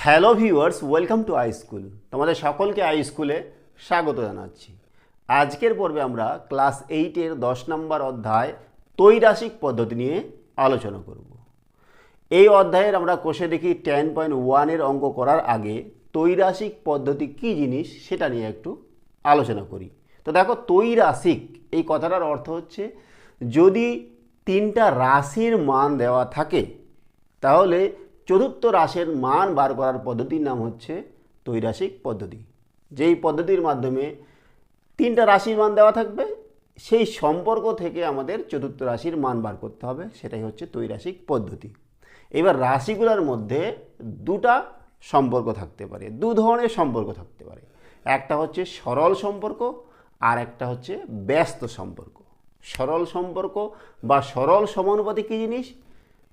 Hello viewers, welcome to I school. তোমাদের সকলকে I স্কুলে স্বাগত জানাচ্ছি। আজকের পর্বে আমরা ক্লাস 8-এর 10 নম্বর অধ্যায় ত্রৈরাশিক পদ্ধতি নিয়ে আলোচনা করব। এই অধ্যায়ের আমরা কোষে দেখি 10.1-এর অঙ্ক করার আগে ত্রৈরাশিক পদ্ধতি কী জিনিস সেটা নিয়ে একটু আলোচনা করি। তো দেখো, ত্রৈরাশিক এই কথাটার অর্থ হচ্ছে যদি তিনটা রাশির মান দেওয়া থাকে তাহলে চতুর্থ রাশির মান বার করার পদ্ধতির নাম হচ্ছে ত্রৈরাশিক পদ্ধতি। যেই পদ্ধতির মাধ্যমে তিনটা রাশির মান দেওয়া থাকবে, সেই সম্পর্ক থেকে আমাদের চতুর্থ রাশির মান বার করতে হবে, সেটাই হচ্ছে ত্রৈরাশিক পদ্ধতি। এবার রাশিগুলোর মধ্যে দুটা সম্পর্ক থাকতে পারে, দু ধরনের সম্পর্ক থাকতে পারে। একটা হচ্ছে সরল সম্পর্ক আর একটা হচ্ছে ব্যস্ত সম্পর্ক। সরল সম্পর্ক বা সরল সমানুপাতিক কী জিনিস?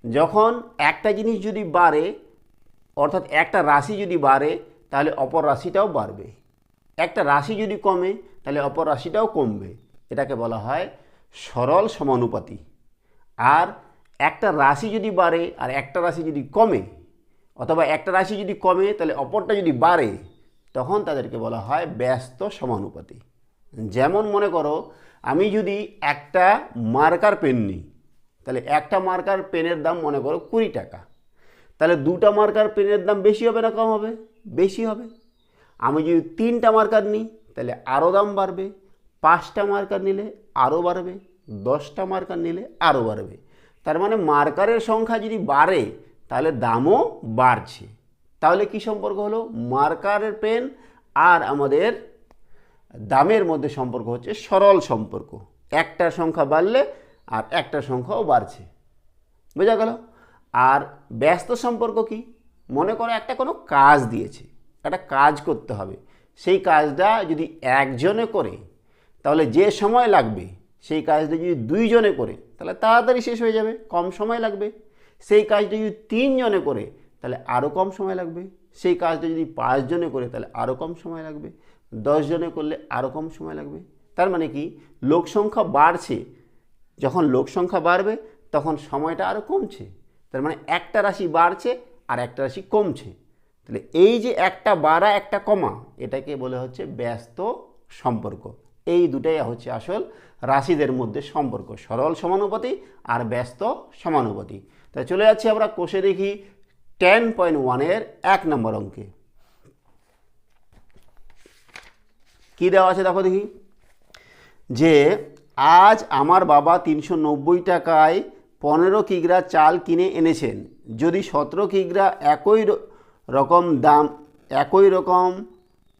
যখন একটা জিনিস যদি বাড়ে, অর্থাৎ একটা রাশি যদি বাড়ে তাহলে অপর রাশিটাও বাড়বে, একটা রাশি যদি কমে তাহলে অপর রাশিটাও কমবে, এটাকে বলা হয় সরল সমানুপাতি। আর একটা রাশি যদি বাড়ে আর একটা রাশি যদি কমে, অথবা একটা রাশি যদি কমে তাহলে অপরটা যদি বাড়ে, তখন তাদেরকে বলা হয় ব্যস্ত সমানুপাতি। যেমন মনে করো, আমি যদি একটা মার্কার পেন নিই, তাহলে একটা মার্কার পেনের দাম মনে করো 20 টাকা, তাহলে দুটা মার্কার পেনের দাম বেশি হবে না কম হবে? বেশি হবে। আমি যদি তিনটা মার্কার নিই তাহলে আরও দাম বাড়বে, 5টা মার্কার নিলে আরও বাড়বে, 10টা মার্কার নিলে আরও বাড়বে। তার মানে মার্কারের সংখ্যা যদি বাড়ে তাহলে দামও বাড়ছে। তাহলে কি সম্পর্ক হলো? মার্কারের পেন আর আমাদের দামের মধ্যে সম্পর্ক হচ্ছে সরল সম্পর্ক। একটার সংখ্যা বাড়লে আর একটা সংখ্যাও বাড়ছে, বোঝা গেল? আর ব্যস্ত সম্পর্ক কি? মনে করো একটা কোনো কাজ দিয়েছে, একটা কাজ করতে হবে, সেই কাজটা যদি একজনে করে তাহলে যে সময় লাগবে, সেই কাজটা যদি 2 জনে করে তাহলে তাড়াতাড়ি শেষ হয়ে যাবে, কম সময় লাগবে। সেই কাজটা যদি 3 জনে করে তাহলে আরও কম সময় লাগবে। সেই কাজটা যদি 5 জনে করে তাহলে আরও কম সময় লাগবে, 10 জনে করলে আরও কম সময় লাগবে। তার মানে কি, লোক সংখ্যা বাড়ছে, যখন লোক সংখ্যা বাড়বে তখন সময়টা আরও কমছে। তার মানে একটা রাশি বাড়ছে আর একটা রাশি কমছে। তাহলে এই যে একটা বাড়া একটা কমা, এটাকে বলে হচ্ছে ব্যস্ত সম্পর্ক। এই দুটাই হচ্ছে আসল রাশিদের মধ্যে সম্পর্ক, সরল সমানুপাতি আর ব্যস্ত সমানুপাতি। তাই চলে যাচ্ছি আমরা কোষে দেখি 10.1-এর 1 নম্বর অঙ্কে। কি দেওয়া আছে দেখো দেখি, যে আজ আমার বাবা 390 টাকায় 15 কিগ্রা চাল কিনে এনেছেন। যদি 17 কিগ্রা একই রকম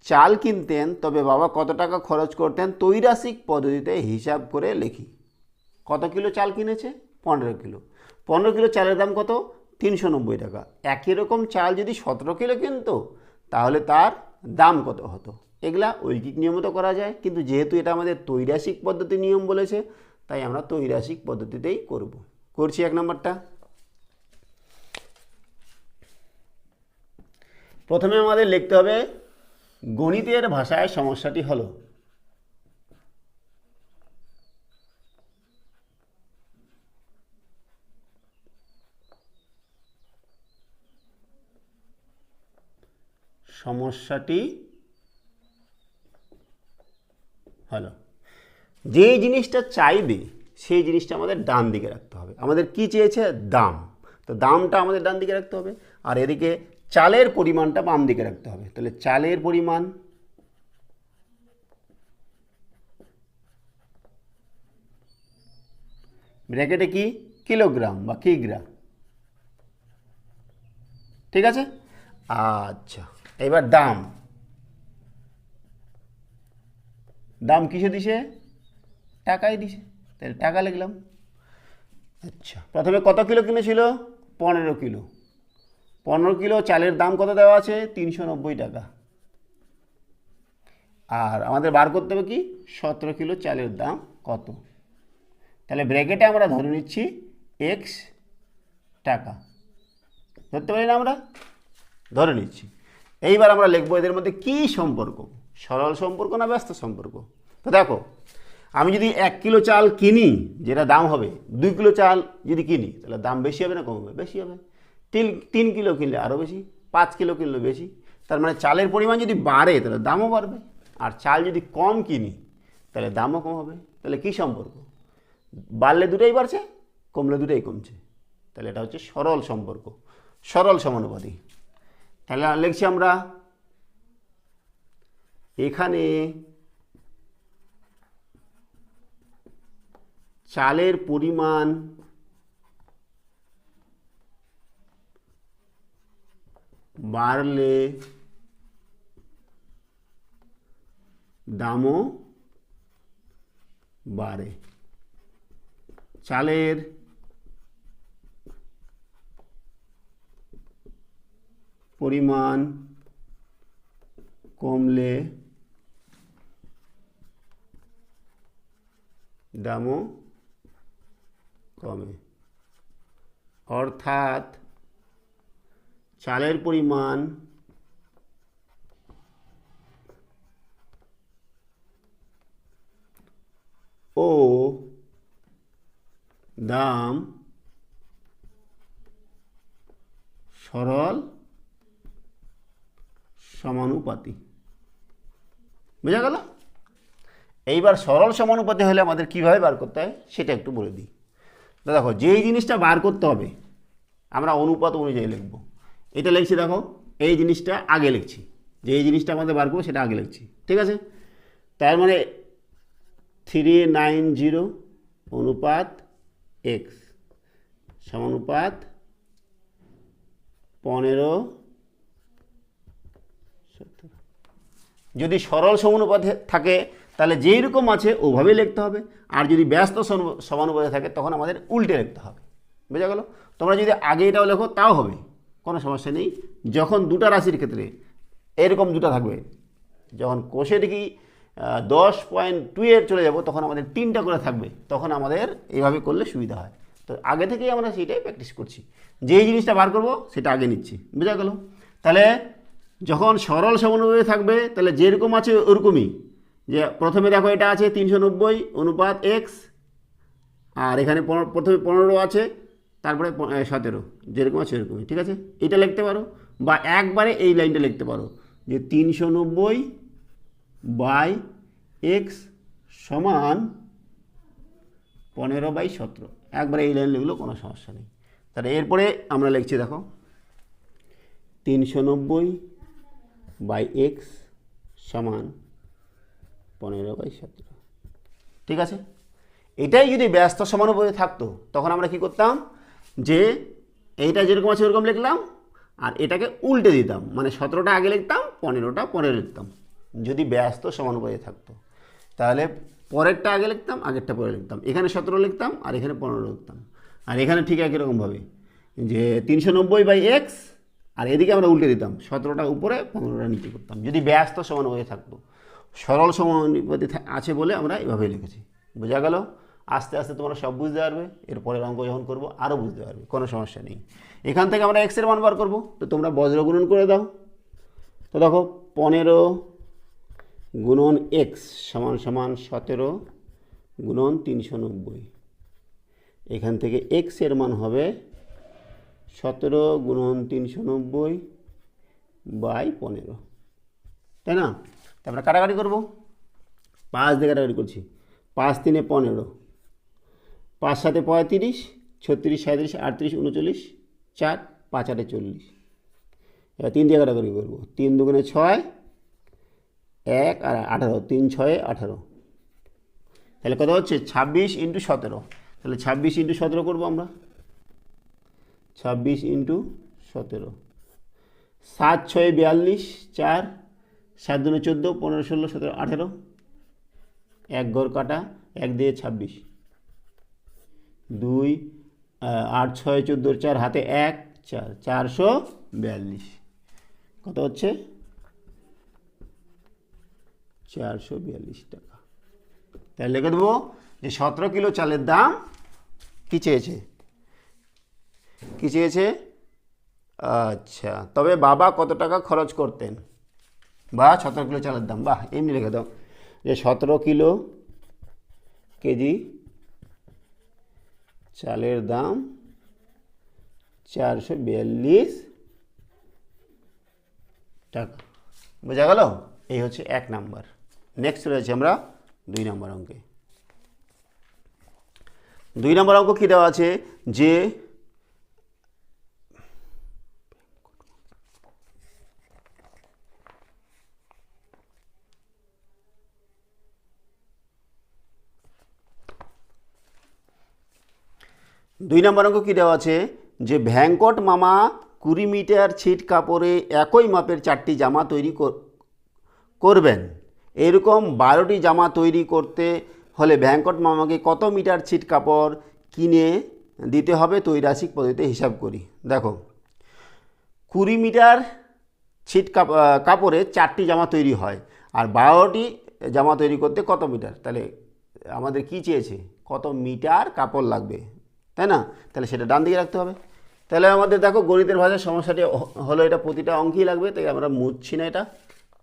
চাল কিনতেন তবে বাবা কত টাকা খরচ করতেন? ত্রৈরাশিক পদ্ধতিতে হিসাব করে লিখি। কত কিলো চাল কিনেছে? 15 কিলো। 15 কিলো চালের দাম কত? 390 টাকা। একই রকম চাল যদি 17 কিলো কিনতো তাহলে তার দাম কত হতো? এগুলা ঐকিক নিয়মিত করা যায়, কিন্তু যেহেতু এটা আমাদের ত্রৈরাশিক পদ্ধতির নিয়ম বলেছে, তাই আমরা ত্রৈরাশিক পদ্ধতিতেই করছি 1 নম্বরটা। প্রথমে আমাদের লিখতে হবে গণিতের ভাষায় সমস্যাটি হলো, সমস্যাটি হলো, যে জিনিসটা চাইবে সেই জিনিসটা আমাদের ডান দিকে রাখতে হবে। আমাদের কি চেয়েছে? দাম। তো দামটা আমাদের ডান দিকে রাখতে হবে, আর এদিকে চালের পরিমাণটা বাম দিকে রাখতে হবে। তাহলে চালের পরিমাণ ব্র্যাকেটে কি? কিলোগ্রাম বা কিগ্রা, ঠিক আছে? আচ্ছা, এবার দাম কিসে দিছে? টাকায় দিছে, তাহলে টাকা লিখলাম। আচ্ছা, প্রথমে কত কিলো কিনেছিল? 15 কিলো। 15 কিলো চালের দাম কত দেওয়া আছে? 390 টাকা। আর আমাদের বার করতে হবে কি? 17 কিলো চালের দাম কত। তাহলে ব্র্যাকেটে আমরা ধরে নিচ্ছি এক্স টাকা, ধরতে পারি না? আমরা ধরে নিচ্ছি। এইবার আমরা লিখবো এদের মধ্যে কি সম্পর্ক, সরল সম্পর্ক না ব্যস্ত সম্পর্ক। তো দেখো, আমি যদি 1 কিলো চাল কিনি, যেটা দাম হবে, 2 কিলো চাল যদি কিনি তাহলে দাম বেশি হবে না কম হবে? বেশি হবে। 3 কিলো কিনলে আরও বেশি, 5 কিলো কিনলো বেশি, তার মানে চালের পরিমাণ যদি বাড়ে তাহলে দামও বাড়বে, আর চাল যদি কম কিনি তাহলে দামও কম হবে। তাহলে কী সম্পর্ক? বাড়লে দুটোই বাড়ছে, কমলে দুটোই কমছে, তাহলে এটা হচ্ছে সরল সম্পর্ক, সরল সমানুপাতি। তাহলে লিখছি আমরা এখানে চালের পরিমাণ বাড়লে দামও বাড়ে, চালের পরিমাণ কমলে দামও কমে। অর্থাৎ চালের পরিমাণ ও দাম সরল সমানুপাতি। বোঝা গেল? এইবার সরল সমানুপাতি হলে আমাদের কীভাবে বার করতে হয় সেটা একটু বলে দিই। দেখো, যেই জিনিসটা বার করতে হবে আমরা অনুপাত অনুযায়ী লিখব। এটা লিখছি, দেখো এই জিনিসটা আগে লিখছি, যে এই জিনিসটা আমাদের বার করবো সেটা আগে লিখছি, ঠিক আছে? তার মানে 390 অনুপাত এক্স সমানুপাত 15। যদি সরল সমানুপাতে থাকে তাহলে যেই রকম আছে ওভাবেই লিখতে হবে, আর যদি ব্যস্ত সমানুপাতে থাকে তখন আমাদের উল্টে লিখতে হবে। বোঝা গেল? তোমরা যদি আগে এটাও লেখো তাও হবে, কোনো সমস্যা নেই। যখন দুটা রাশির ক্ষেত্রে এরকম দুটো থাকবে, যখন কোষে কি 10.2 এর চলে যাব তখন আমাদের 3টা করে থাকবে, তখন আমাদের এইভাবে করলে সুবিধা হয়। তো আগে থেকেই আমরা সেটাই প্র্যাকটিস করছি, যেই জিনিসটা বার করব সেটা আগে নিচ্ছি। বোঝা গেল? তাহলে যখন সরল সমানুপাতে থাকবে তাহলে যেরকম আছে ওরকমই, যে প্রথমে দেখো এটা আছে 390 অনুপাত এক্স, আর এখানে প্রথমে 15 আছে, তারপরে 17, যেরকম আছে এরকমই, ঠিক আছে? এটা লিখতে পারো, বা একবারে এই লাইনটা লিখতে পারো যে 390 বাই এক্স সমান 15/17, একবারে এই লাইন লিখলেও কোনো সমস্যা নেই। তাহলে এরপরে আমরা লিখছি, দেখো 390 বাই এক্স সমান 15/17, ঠিক আছে? এটাই যদি ব্যস্ত সমানুপাতে থাকতো তখন আমরা কি করতাম, যে এইটা যেরকম আছে ওরকম লিখলাম, আর এটাকে উল্টে দিতাম, মানে 17টা আগে লিখতাম, 15টা পরে লিখতাম। যদি ব্যস্ত সমানুপাতে থাকতো তাহলে পরেরটা আগে লিখতাম, আগেরটা পরে লিখতাম, এখানে 17 লিখতাম আর এখানে 15 লিখতাম। আর এখানে ঠিক একই রকমভাবে যে 390 বাই এক্স, আর এদিকে আমরা উল্টে দিতাম, 17টা উপরে 15টা নিচে করতাম, যদি ব্যস্ত সমানুপাতে থাকতো। সরল সমানুপাতে আছে বলে আমরা এভাবেই লিখেছি। বোঝা গেল? আস্তে আস্তে তোমরা সব বুঝতে পারবে, এরপরের অঙ্ক যখন করবো আরও বুঝতে পারবে, কোনো সমস্যা নেই। এখান থেকে আমরা এক্সের মান বার করবো, তো তোমরা বজ্র গুণন করে দাও। তো দেখো 15 গুণন এক্স সমান সমান 17 গুণন 390, এখান থেকে এক্সের মান হবে 17 গুণন 390 বাই 15, তাই না? তো আমরা কাটাকাটি করবো, 5 দিয়ে কাটাকাটি করছি, 5 3 15, 5 7 35, 36 37 38 39, 4 5 8 40। এবার 3 দিয়ে কাটাকাটি করবো, 3 দুগুণে 6, 1 আর 18, 3 6 18, তাহলে কত হচ্ছে 26 × 17। তাহলে 26 × 17 করবো আমরা, 26 × 17, 7 6 42, 4 7 2 14, 15 16 17 18, 1 ঘর কাটা, 1 দিয়ে 26, 2 8 6 14 4 হাতে 1 4, 442, কত হচ্ছে 442 টাকা। তাহলে লিখে দেবো যে 17 কিলো চালের দাম কী চেয়েছে, কী চেয়েছে? আচ্ছা, তবে বাবা কত টাকা খরচ করতেন, বা 17 কিলো চালের দাম, বাহ, এমনি লিখে দাও যে 17 কিলো কেজি চালের দাম 442 টাকা। বোঝা গেল? এই হচ্ছে 1 নাম্বার। নেক্সট রয়েছে আমরা 2 নম্বর অঙ্কে। 2 নম্বর অঙ্ক কী দেওয়া আছে যে ভ্যাঙ্কট মামা 20 মিটার ছিট কাপড়ে একই মাপের 4টি জামা তৈরি করবেন। এরকম 12টি জামা তৈরি করতে হলে ভ্যাঙ্কট মামাকে কত মিটার ছিট কাপড় কিনে দিতে হবে ত্রৈরাশিক পদ্ধতিতে হিসাব করি। দেখো 20 মিটার ছিট কাপড়ে 4টি জামা তৈরি হয়, আর 12টি জামা তৈরি করতে কত মিটার, তাহলে আমাদের কি চেয়েছে, কত মিটার কাপড় লাগবে, তাই না? তাহলে সেটা ডান দিকে রাখতে হবে। তাহলে আমাদের দেখো গণিতের ভাষায় সমস্যাটি হলো এটা প্রতিটা অঙ্কই লাগবে, তাই আমরা মুছছি না,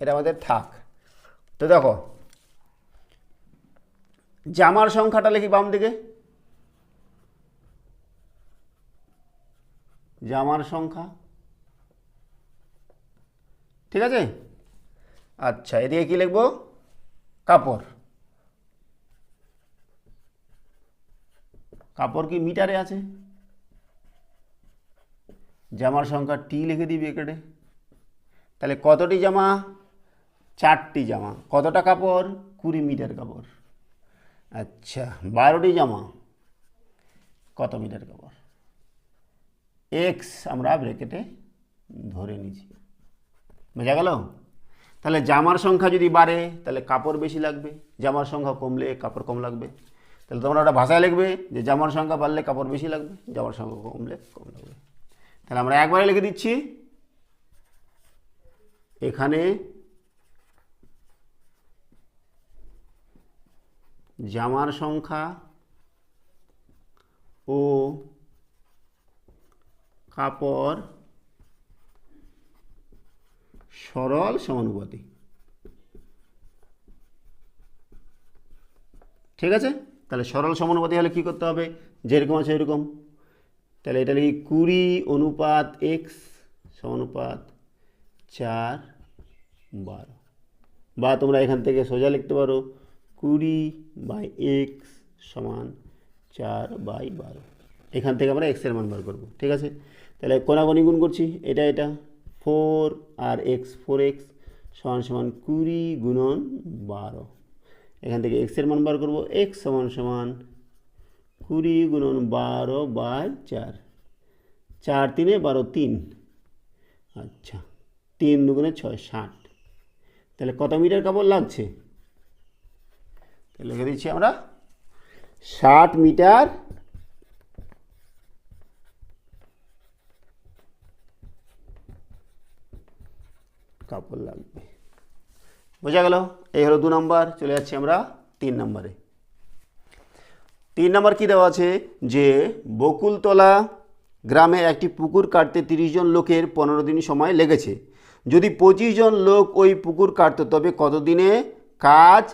এটা আমাদের থাক। তো দেখো জামার সংখ্যাটা লিখি বাম দিকে, জামার সংখ্যা, ঠিক আছে। আচ্ছা এদিকে কি লিখবো, কাপড়, কাপড় কি মিটারে আছে, জামার সংখ্যা টি লিখে দিবি এখানে। তাহলে কতটি জামা, 4টি জামা, কতটা কাপড়, 20 মিটার কাপড়। আচ্ছা 12টি জামা, কত মিটার কাপড়, এক্স আমরা ব্র্যাকেটে ধরে নিয়েছি। বোঝা গেল? তাহলে জামার সংখ্যা যদি বাড়ে তাহলে কাপড় বেশি লাগবে, জামার সংখ্যা কমলে কাপড় কম লাগবে। তাহলে তোমরা ওটা ভাষায় লিখবে যে জামার সংখ্যা বাড়লে কাপড় বেশি লাগবে, জামার সংখ্যা কমলে কম লাগবে। তাহলে আমরা একবারে লিখে দিচ্ছি, এখানে জামার সংখ্যা ও কাপড় সরল সমানুপাতিক। ঠিক আছে? তাহলে সরল সমানুপাতি হলে কি করতে হবে, যেরকম আছে এরকম। তাহলে এটা লিখি 20 অনুপাত এক্স সমানুপাত 4/12, বা তোমরা এখান থেকে সোজা লিখতে পারো 20/x সমান 4/12। এখান থেকে আমরা এক্সের মান বার করবো। ঠিক আছে? তাহলে কোনাগুনি গুণ করছি, এটা 4 আর এক্স, 4x সমান সমান 20 গুণন 12। এখান থেকে এক্সের মান বার করবো, এক্স সমান সমান 20 গুণন 12/4, 4 3 12 3। আচ্ছা 3 2 6 60। তাহলে কত মিটার কাপড় লাগছে, তাহলে লিখে দিচ্ছি আমরা 60 মিটার কাপড় লাগবে। বোঝা গেল? এই হলো 2 নম্বর। চলে যাচ্ছি আমরা 3 নম্বরে। 3 নম্বর কি দেওয়া আছে যে বকুলতলা গ্রামে একটি পুকুর কাটতে 30 জন লোকের 15 দিন সময় লেগেছে। যদি 25 জন লোক ওই পুকুর কাটতো তবে কত দিনে কাজ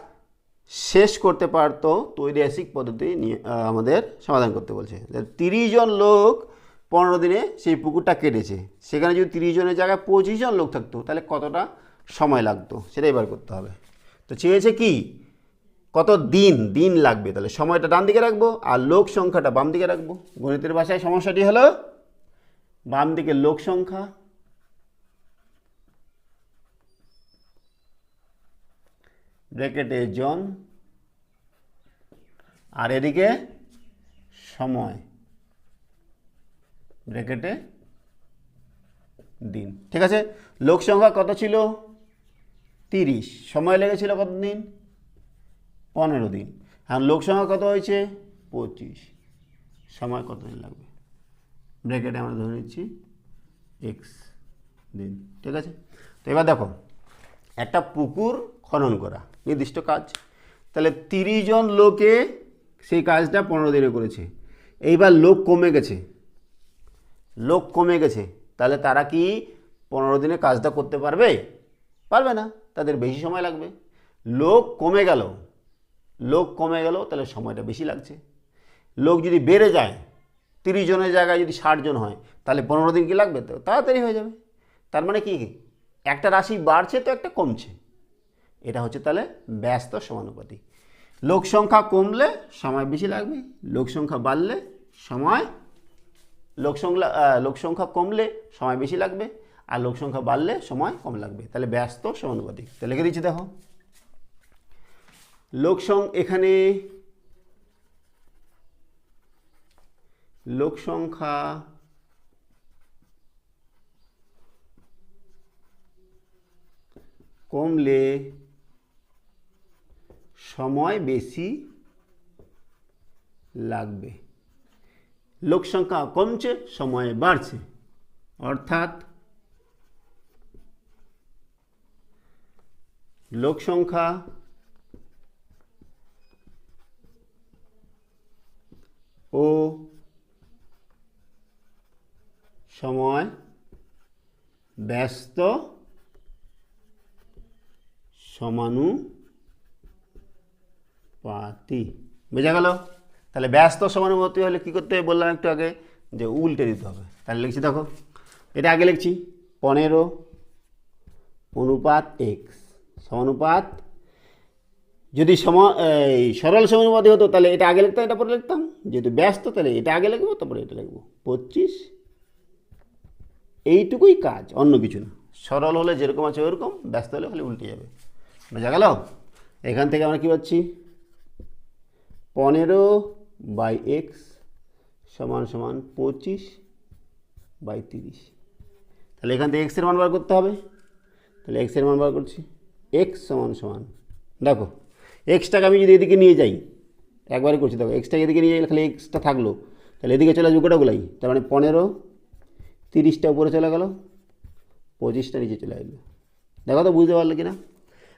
শেষ করতে পারতো ত্রৈরাশিক পদ্ধতি নিয়ে আমাদের সমাধান করতে বলছে। 30 জন লোক 15 দিনে সেই পুকুরটা কেটেছে, সেখানে যদি 30 জনের জায়গায় 25 জন লোক থাকতো তাহলে কতটা সময় লাগতো সেটা এবার করতে হবে। তো চেয়েছে কি, কত দিন লাগবে, তাহলে সময়টা ডান দিকে রাখবো আর লোক সংখ্যাটা বাম দিকে রাখবো। গণিতের ভাষায় সমস্যাটি হলো বাম দিকে লোক সংখ্যা ব্র্যাকেটে জন আর এদিকে সময় ব্র্যাকেটে দিন। ঠিক আছে? লোক সংখ্যা কত ছিল, 30, সময় লেগেছিল কত দিন, 15 দিন। আর লোক সংখ্যা কত হয়েছে, 25, সময় কত দিন লাগবে, ব্র্যাকেটে আমরা ধরে নিচ্ছি এক্স দিন। ঠিক আছে? তো এবার দেখো একটা পুকুর খনন করা নির্দিষ্ট কাজ, তাহলে 30 জন লোকে সেই কাজটা 15 দিনে করেছে। এইবার লোক কমে গেছে, তাহলে তারা কি 15 দিনে কাজটা করতে পারবে না, তাদের বেশি সময় লাগবে। লোক কমে গেল তাহলে সময়টা বেশি লাগছে। লোক যদি বেড়ে যায়, 30 জনের জায়গায় যদি 60 জন হয় তাহলে 15 দিন কি লাগবে, তো তাড়াতাড়ি হয়ে যাবে। তার মানে কি একটা রাশি বাড়ছে তো একটা কমছে, এটা হচ্ছে তাহলে ব্যস্ত সমানুপাতিক। লোক সংখ্যা কমলে সময় বেশি লাগবে, লোক সংখ্যা বাড়লে লোক সংখ্যা কমলে সময় বেশি লাগবে, আর লোক সংখ্যা বাড়লে সময় কম লাগবে। তাহলে ব্যস্ত সমানুপাতিক। তাহলে লিখে দিচ্ছি, দেখো এখানে লোক সংখ্যা কমলে সময় বেশি লাগবে, লোক সংখ্যা কমছে সময় বাড়ছে, অর্থাৎ লোক সংখ্যা ও সময় ব্যস্ত সমানুপাতি। বোঝা গেল? তাহলে ব্যস্ত সমানুপাতি হলে কী করতে হবে বললাম একটু আগে, যে উল্টে দিতে হবে। তাহলে লিখছি, দেখো এটা আগে লিখছি 15:x সমানুপাত, যদি সরল সমানুপাতি হতো তাহলে এটা আগে লিখতাম, এটা পরে লিখতাম, যেহেতু ব্যস্ত তাহলে এটা আগে লিখবো তারপরে এটা লিখবো 25। এইটুকুই কাজ, অন্য কিছু না। সরল হলে যেরকম আছে ওরকম, ব্যস্ত হলে খালি উল্টে যাবে। বোঝা গেল? এখান থেকে আমরা কী পাচ্ছি, 15/x সমান 25/30। তাহলে এখান থেকে এক্সের মান বার করতে হবে। তাহলে এক্সের মান বার করছি, এক্স সমান দেখো এক্সটাকে আমি যদি এদিকে নিয়ে যাই, একবারে করছি, দেখো এক্সটাকে এদিকে নিয়ে গেলে খালি এক্সটা থাকলো, তাহলে এদিকে চলে আসবে গোটাগুলাই। তার মানে 15, 30টা উপরে চলে গেল, 25টা নিচে চলে আসলো। দেখো তো বুঝতে পারলো কি না?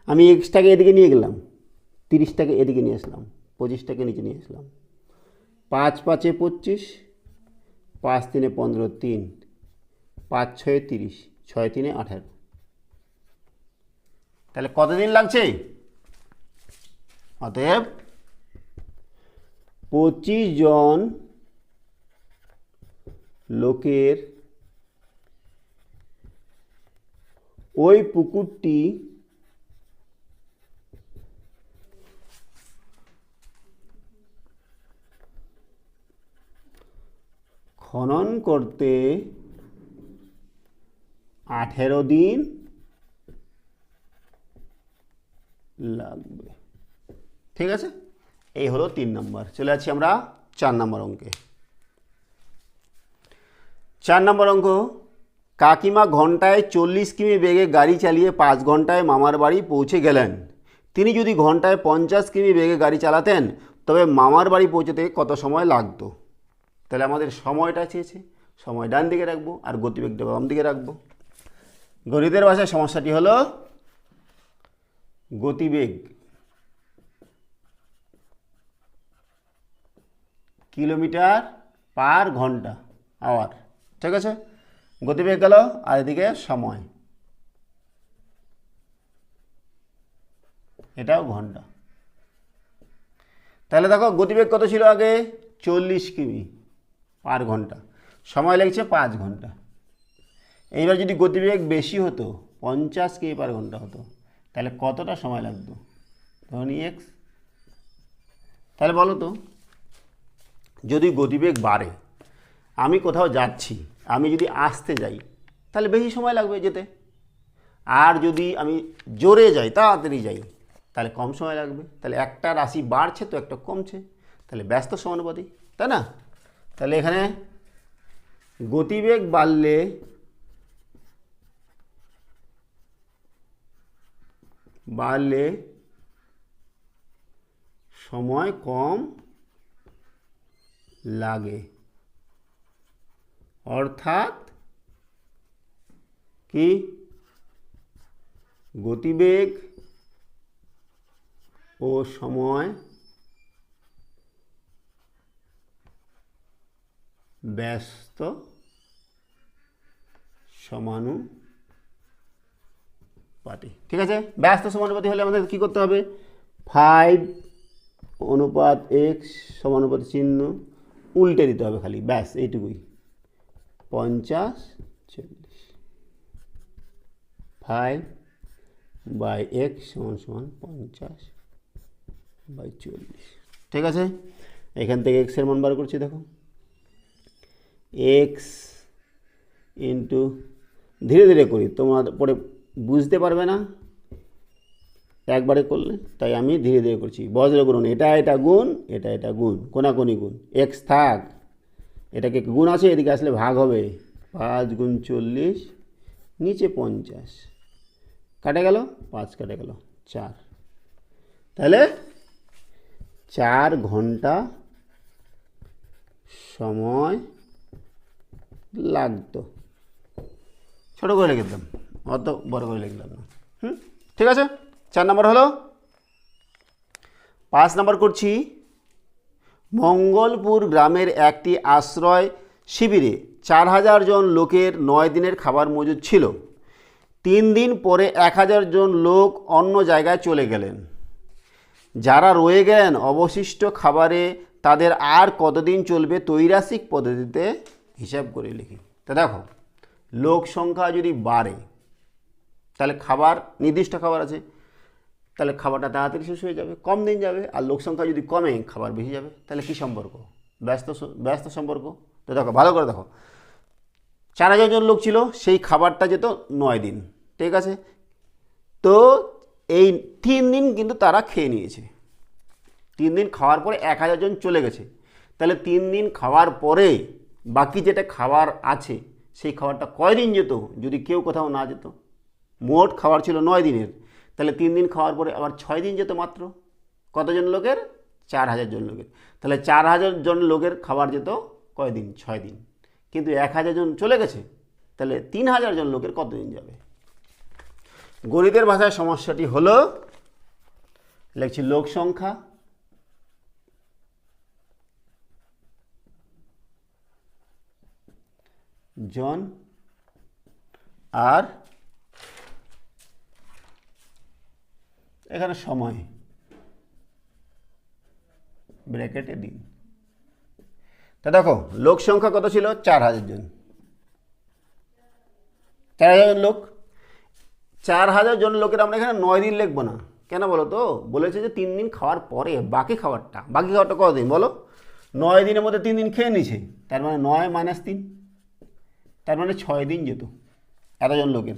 আমি এক্সটাকে এদিকে নিয়ে গেলাম, 30টাকে এদিকে নিয়ে আসলাম, 25টাকে নিচে নিয়ে আসলাম। 5×5 = 25, 5×3 = 15, 3, 5×6 = 30, 6×3 = 18। তাহলে কতদিন লাগছে? অতএব 25 জন লোকের ওই পুকুরটি খনন করতে 18 দিন লাগবে। ঠিক আছে, এই হলো 3 নম্বর। চলে যাচ্ছি আমরা 4 নম্বর অঙ্কে। 4 নম্বর অঙ্ক, কাকিমা ঘন্টায় 40 কিমি বেগে গাড়ি চালিয়ে 5 ঘন্টায় মামার বাড়ি পৌঁছে গেলেন। তিনি যদি ঘন্টায় 50 কিমি বেগে গাড়ি চালাতেন তবে মামার বাড়ি পৌঁছতে কত সময় লাগতো? তাহলে আমাদের সময়টা চেয়েছে, সময় ডান দিকে রাখবো আর গতিবেগটা বাম দিকে রাখবো। গণিতের ভাষায় সমস্যাটি হলো গতিবেগ কিলোমিটার/ঘন্টা, আওয়ার। ঠিক আছে, গতিবেগ গেল, আর এদিকে সময়, এটাও ঘন্টা। তাহলে দেখো গতিবেগ কত ছিল আগে, 40 কিমি/ঘন্টা, সময় লেগেছে 5 ঘন্টা। এইবার যদি গতিবেগ বেশি হতো, 50 কিমি/ঘন্টা হতো, তাহলে কতটা সময় লাগতো? ধরুন এক্স। তাহলে বলো তো, যদি গতিবেগ বাড়ে, আমি কোথাও যাচ্ছি, আমি যদি আসতে যাই তাহলে বেশি সময় লাগবে যেতে, আর যদি আমি জোরে যাই, তাড়াতাড়ি যাই, তাহলে কম সময় লাগবে। তাহলে একটা রাশি বাড়ছে তো একটা কমছে, তাহলে ব্যস্ত সমানুপাতিক, তাই না? তাহলে এখানে গতিবেগ বাড়লে সময় কম লাগে, অর্থাৎ কি গতিবেগ ও সময় ব্যস্ত সমানুপাতি। ঠিক আছে, ব্যস্ত সমানুপাতি হলে আমাদের কি করতে হবে, 5:x সমানুপাতি চিহ্ন উল্টে দিতে হবে খালি, ব্যাস এইটুকুই। 50, 40, 5/x = 50/40। ঠিক আছে, এখান থেকে x এর মান বার করছি। দেখো x ইন্টু, ধীরে ধীরে করি, তোমরা পরে বুঝতে পারবে না একবারে করলে, তাই আমি ধীরে ধীরে করছি। বজ্র গুণন, এটা গুণ, এটা গুণ, কোনাকুনি গুণ, x থাক, এটাকে গুণ আছে, এদিকে আসলে ভাগ হবে। 5 × 40, নিচে 50, কাটে গেল 5, কাটে গেল 4, তাহলে 4 ঘন্টা সময় লাগতো। ছোটো করে লিখে দিলাম, অত বড় করে লিখলাম না। ঠিক আছে, 4 নম্বর হলো। 5 নম্বর করছি, মঙ্গলপুর গ্রামের একটি আশ্রয় শিবিরে 4000 জন লোকের 9 দিনের খাবার মজুদ ছিল। 3 দিন পরে 1000 জন লোক অন্য জায়গায় চলে গেলেন। যারা রয়ে গেলেন অবশিষ্ট খাবারে তাদের আর কতদিন চলবে ত্রৈরাসিক পদ্ধতিতে হিসাব করে লিখি। তা দেখো, লোক সংখ্যা যদি বাড়ে তাহলে খাবার, নির্দিষ্ট খাবার আছে, তাহলে খাবারটা তাড়াতাড়ি শেষ হয়ে যাবে, কম দিন যাবে। আর লোক সংখ্যা যদি কমে খাবার বেশি যাবে, তাহলে কী সম্পর্ক? ব্যস্ত সম্পর্ক। তো দেখো, ভালো করে দেখো, 4000 জন লোক ছিল, সেই খাবারটা যেত 9 দিন। ঠিক আছে, তো এই 3 দিন কিন্তু তারা খেয়ে নিয়েছে। 3 দিন খাওয়ার পরে 1000 জন চলে গেছে, তাহলে 3 দিন খাওয়ার পরে বাকি যেটা খাবার আছে সেই খাবারটা কয়দিন যেত যদি কেউ কোথাও না যেত? মোট খাবার ছিল 9 দিনের, তাহলে 3 দিন খাওয়ার পরে আবার 6 দিন যেত মাত্র। কতজন লোকের? 4000 জন লোকের। তাহলে 4000 জন লোকের খাবার যেত কয়দিন? 6 দিন। কিন্তু 1000 জন চলে গেছে, তাহলে 3000 জন লোকের কতদিন যাবে? গণিতের ভাষায় সমস্যাটি হলো, লিখছি লোক সংখ্যা জন আর এখানে সময় ব্র্যাকেটে দিন। তা দেখো, লোক সংখ্যা কত ছিল? 4000 জন। 4000 জন লোক, 4000 জন লোকের আমরা এখানে 9 দিন লিখবো না। কেন বলো তো? বলেছে যে 3 দিন খাওয়ার পরে বাকি খাবারটা কতদিন বলো? 9 দিনের মধ্যে 3 দিন খেয়ে নিছে, তার মানে 9 - 3, তার মানে 6 দিন যেত এতজন লোকের।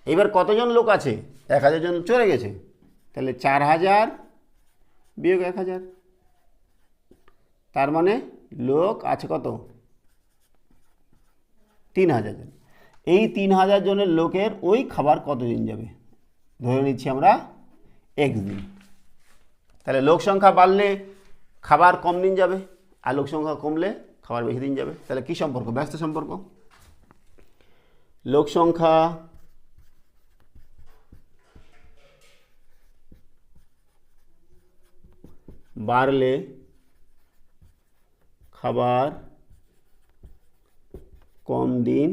এবার কতজন লোক আছে? 1000 জন চলে গেছে, তাহলে 4000 বিয়োগ 1000, তার মানে লোক আছে কত? 3000 জন। এই 3000 জনের লোকের ওই খাবার কতদিন যাবে? ধরে নিচ্ছি আমরা x দিন। তাহলে লোক সংখ্যা বাড়লে খাবার কম দিন যাবে, আর লোক সংখ্যা কমলে খাবার বেশি দিন যাবে। তাহলে কি সম্পর্ক? ব্যস্ত সম্পর্ক। লোক সংখ্যা বাড়লে খাবার কম দিন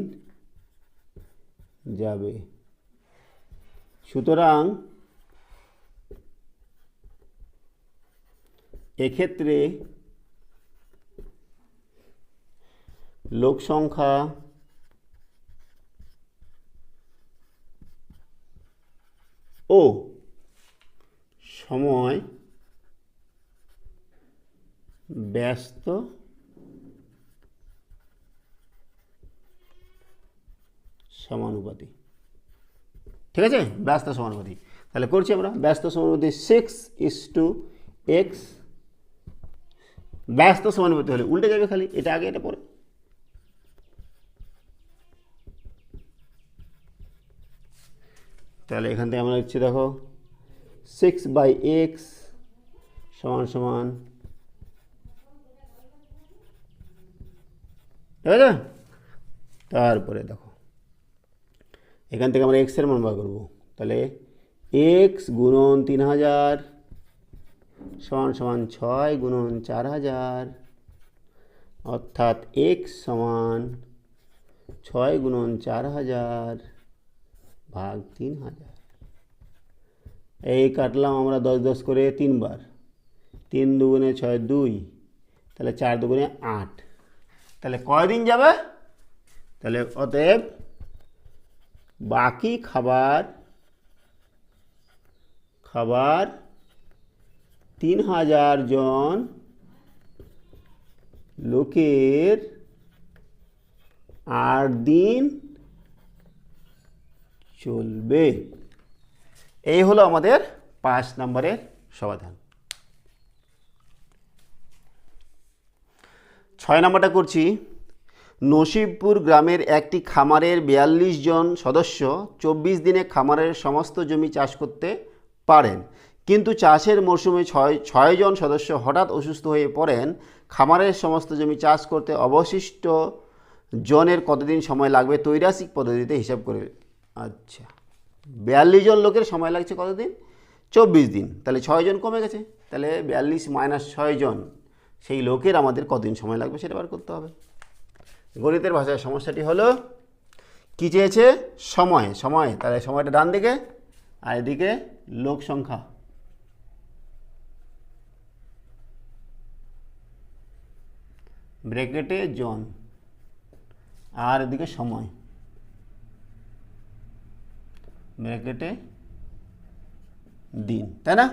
যাবে। সুতরাং এক্ষেত্রে লোক সংখ্যা ও সময় ব্যস্ত সমানুপাতি। ঠিক আছে, ব্যস্ত সমানুপাতি। তাহলে করছি আমরা ব্যস্ত সমানুপাতি 6:x। ব্যস্ত সমানুপাতি হলে উল্টে যাবে, খালি এটা আগে এটা পরে। তাহলে এখান থেকে আমরা লিখছি, দেখো 6/x সমান ঠিক আছে। তারপরে দেখো, এখান থেকে আমরা x এর মান বার করবো। তাহলে x গুণন 3000 সমান 6 গুণন 4000, অর্থাৎ x সমান 6 গুণন 4000 ভাগ 3000। এই কাটলাম আমরা 10 10 করে 3 বার, 3 দুগুণে 6 2, তাহলে 4 দুগুণে 8। তাহলে কয়দিন যাবে? তাহলে অতএব বাকি খাবার 3000 জন লোকের 8 দিন চলবে। এই হলো আমাদের 5 নম্বরের সমাধান। 6 নম্বরটা করছি। নসিবপুর গ্রামের একটি খামারের 42 জন সদস্য 24 দিনে খামারের সমস্ত জমি চাষ করতে পারেন, কিন্তু চাষের মরশুমে 6 জন সদস্য হঠাৎ অসুস্থ হয়ে পড়েন। খামারের সমস্ত জমি চাষ করতে অবশিষ্ট জনের কতদিন সময় লাগবে ত্রৈরাসিক পদ্ধতিতে হিসাব করে। আচ্ছা, 42 জন লোকের সময় লাগছে কতদিন? 24 দিন। তাহলে 6 জন কমে গেছে, তাহলে 42 মাইনাস 6 জন, সেই লোকের আমাদের কতদিন সময় লাগবে সেটা বার করতে হবে। গণিতের ভাষায় সমস্যাটি হলো কি চেয়েছে? সময়। তাহলে সময়টা ডান দিকে, আর এদিকে লোক সংখ্যা। ব্র্যাকেটে জন, আর এদিকে সময়, ব্র্যাকেটে দিন, তাই না?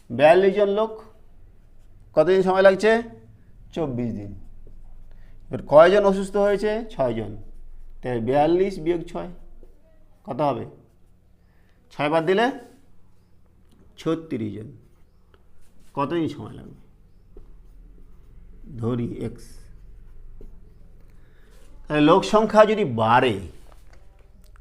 42 জন লোক, কতদিন সময় লাগছে? 24 দিন। এবার কয়জন অসুস্থ হয়েছে? 6 জন। তাই 42 বিয়োগ 6 কত হবে? 6 বাদ দিলে 36 জন। কতদিন সময় লাগবে? ধরি এক্স। তাহলে লোক সংখ্যা যদি বাড়ে,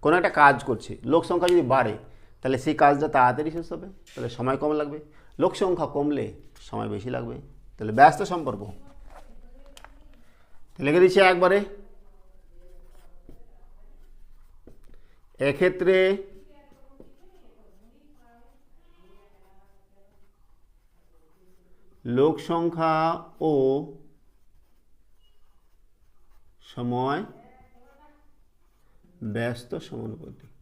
কোনো একটা কাজ করছে, লোক সংখ্যা যদি বাড়ে, তাহলে সেই কাজটা তাড়াতাড়ি শেষ হবে, তাহলে সময় কম লাগবে। লোক সংখ্যা কমলে সময় বেশি লাগবে, তাহলে ব্যস্ত সম্পর্ক। লিখে দিচ্ছি একবারে। এক্ষেত্রে লোক সংখ্যা ও সময় ব্যস্ত সমানুপাতিক,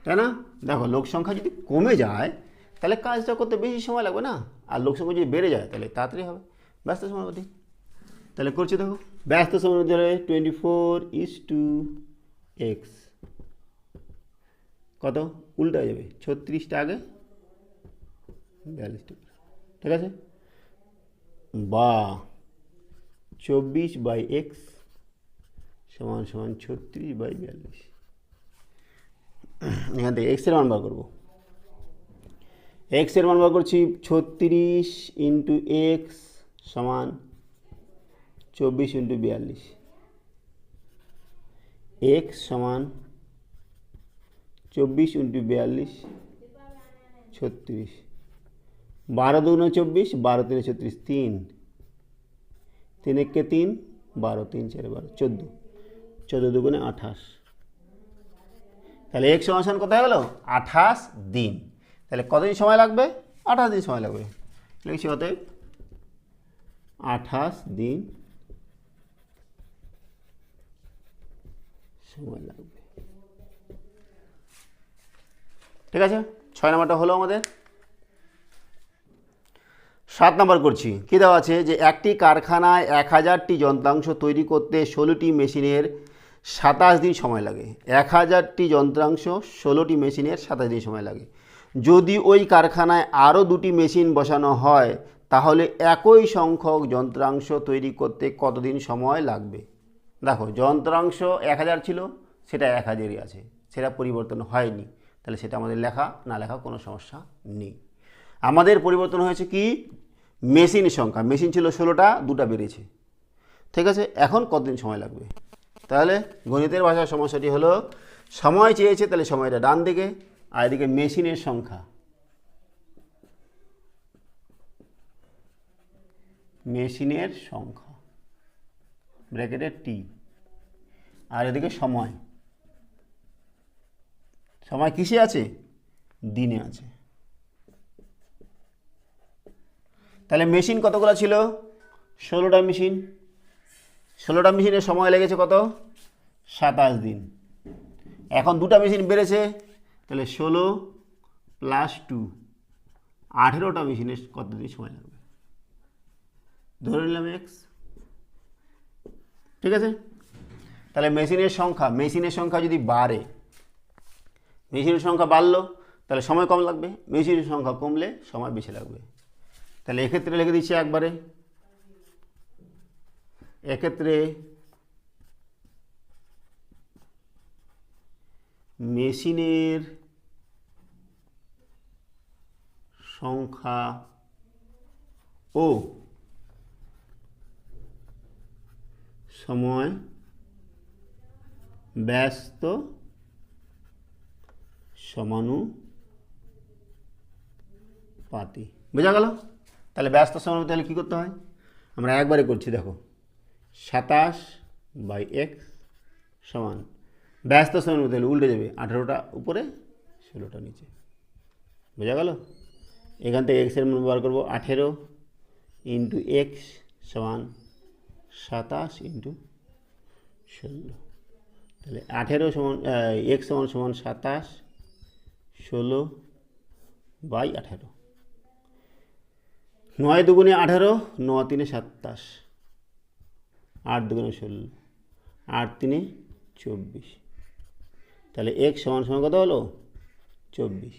তাই না? দেখো, লোক সংখ্যা যদি কমে যায় তাহলে কাজটা করতে বেশি সময় লাগবে না, আর লোক সংখ্যা যদি বেড়ে যায় তাহলে তাড়াতাড়ি হবে, ব্যস্ত সমানুপাতিক। তাহলে করছি, দেখো, ব্যস্ত সমানুপাতিক 24:x কত? উল্টা হয়ে যাবে, 36টা আগে 42টা, ঠিক আছে? বা 24/x সমান 36/42। এখান থেকে এক্সের মান বার করবো। এক্সের মান বার করছি 36 × x সমান 24 × 42। এক্স সমান 24 × 42 36। 12 2 24, 12 3 36, 3 3 1 3, 12 3 4 12, 14, 14 2 28। তাহলে এক্স সমান কত হয়ে গেল? 28 দিন। তাহলে কতদিন সময় লাগবে? 28 দিন সময় লাগবে। লিখছি অতএব 28 দিন সময় লাগবে। ঠিক আছে, 6 নম্বরটা হলো আমাদের। 7 নম্বর করছি। কী দেওয়া আছে? যে একটি কারখানায় 1000টি যন্ত্রাংশ তৈরি করতে 16টি মেশিনের 27 দিন সময় লাগে। 1000টি যন্ত্রাংশ 16টি মেশিনের 27 দিন সময় লাগে। যদি ওই কারখানায় আরও 2টি মেশিন বসানো হয় তাহলে একই সংখ্যক যন্ত্রাংশ তৈরি করতে কতদিন সময় লাগবে? দেখো, যন্ত্রাংশ 1000 ছিল, সেটা 1000ই আছে, সেটা পরিবর্তন হয়নি, তাহলে সেটা আমাদের লেখা না লেখা কোনো সমস্যা নেই। আমাদের পরিবর্তন হয়েছে কি? মেশিন সংখ্যা। মেশিন ছিল 16টা, 2টা বেড়েছে, ঠিক আছে? এখন কতদিন সময় লাগবে? তাহলে গণিতের ভাষার সমস্যাটি হলো সময় চেয়েছে, তাহলে সময়টা ডান দিকে, আর এদিকে মেশিনের সংখ্যা, মেশিনের সংখ্যা ব্র্যাকেটে টি, আর এদিকে সময়, সময় কিসে আছে? দিনে আছে। তাহলে মেশিন কতগুলো ছিল? 16টা মেশিন। 16টা মেশিনের সময় লেগেছে কত? 27 দিন। এখন 2টা মেশিন বেড়েছে, তাহলে 16 + 2, 18টা মেশিনের কতদিন সময় লাগবে? ধরে নিলাম এক্স, ঠিক আছে? তাহলে মেশিনের সংখ্যা যদি বাড়ে, মেশিনের সংখ্যা বাড়লো তাহলে সময় কম লাগবে, মেশিনের সংখ্যা কমলে সময় বেশি লাগবে। তাহলে এক্ষেত্রে লিখে দিচ্ছি একবারে, এক্ষেত্রে মেশিনের সংখ্যা ও সময় ব্যস্ত সমানুপাতি। বোঝা গেল? তাহলে ব্যস্ত সমানুপাতি তাহলে কী করতে হয়, আমরা একবারে করছি, দেখো 27/x সমান ব্যস্ত সমানুপাতি তাহলে উল্টে যাবে, 18টা উপরে 16টা নিচে। বোঝা গেল? এখান থেকে এক্সের মান ব্যবহার করবো 18 ইন্টু এক্স সমান 27 ইন্টু 16। তাহলে 18 সমান এক্স সমান 27, 16/18। 9 দুগুণে 18, 9 তিনে 27, 8 দুগুণে 16, 8 তিনে 24। তাহলে এক্স সমান সমান কত হলো 24।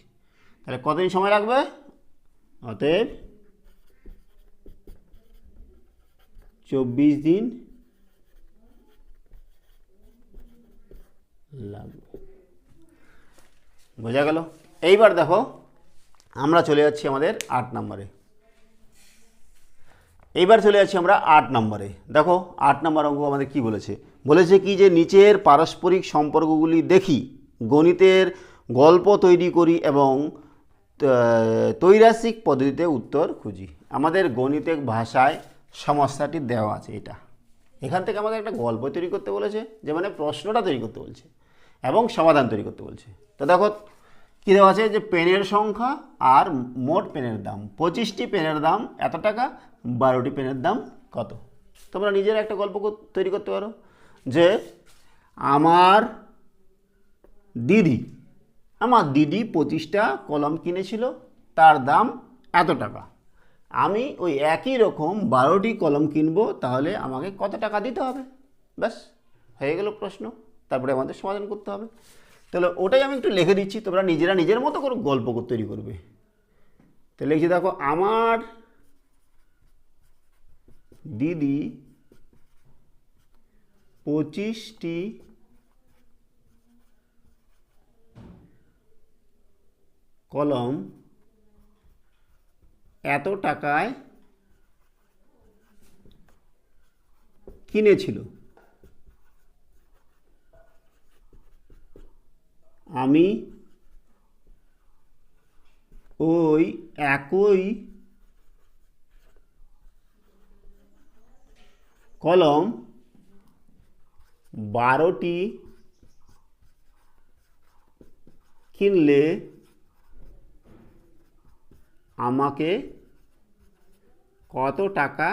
তাহলে কতদিন সময় লাগবে, অতএব 24 দিন লাগবে। বোঝা গেল? এইবার দেখো আমরা চলে যাচ্ছি আমাদের 8 নম্বরে। এইবার চলে যাচ্ছি আমরা 8 নম্বরে। দেখো 8 নম্বর অঙ্ক আমাদের কি বলেছে, বলেছে কি যে নিচের পারস্পরিক সম্পর্কগুলি দেখি, গণিতের গল্প তৈরি করি এবং ত্রৈরাসিক পদ্ধতিতে উত্তর খুঁজি। আমাদের গণিতের ভাষায় সমস্যাটি দেওয়া আছে, এটা এখান থেকে আমাদের একটা গল্প তৈরি করতে বলেছে, যে মানে প্রশ্নটা তৈরি করতে বলছে এবং সমাধান তৈরি করতে বলছে। তো দেখো কী দেওয়া আছে, যে পেনের সংখ্যা আর মোট পেনের দাম, 25টি পেনের দাম এত টাকা, 12টি পেনের দাম কত। তোমরা নিজের একটা গল্প তৈরি করতে পারো, যে আমার দিদি 25টা কলম কিনেছিল, তার দাম এত টাকা। আমি ওই একই রকম 12টি কলম কিনবো, তাহলে আমাকে কত টাকা দিতে হবে। ব্যাস হয়ে গেল প্রশ্ন। তারপরে আমাদের সমাধান করতে হবে। তাহলে ওটাই আমি একটু লিখে দিচ্ছি, তোমরা নিজেরা নিজের মতো করে গল্প তৈরি করবে। তো লিখছি, দেখো আমার দিদি 25টি কলম এত টাকায় কিনেছিল, আমি ওই একই কলম 12টি কিনলে আমাকে কত টাকা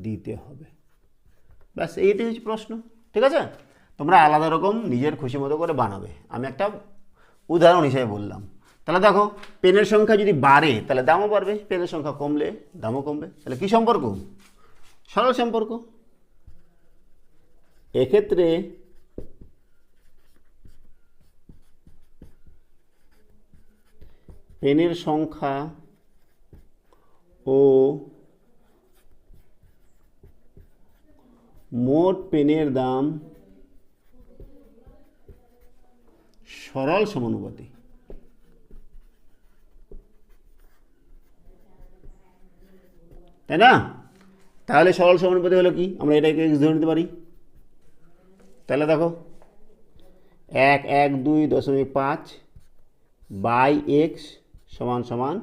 দিতে হবে। ব্যাস এইটাই হচ্ছে প্রশ্ন। ঠিক আছে, তোমরা আলাদা রকম নিজের খুশি মতো করে বানাবে। আমি একটা উদাহরণ হিসেবে বললাম। তাহলে দেখো পেনের সংখ্যা যদি বাড়ে তাহলে দামও বাড়বে, পেনের সংখ্যা কমলে দামও কমবে। তাহলে কি সম্পর্ক, সরল সম্পর্ক। এক্ষেত্রে পেনের সংখ্যা ও মোট পেনের দাম সরল সমানুপাতি। তাই না? তাহলে সরল সমানুপাতি হলো কি, আমরা এটাকে এক্স ধরে নিতে পারি। তাহলে দেখো 112.5 বাই এক্স সমান সমান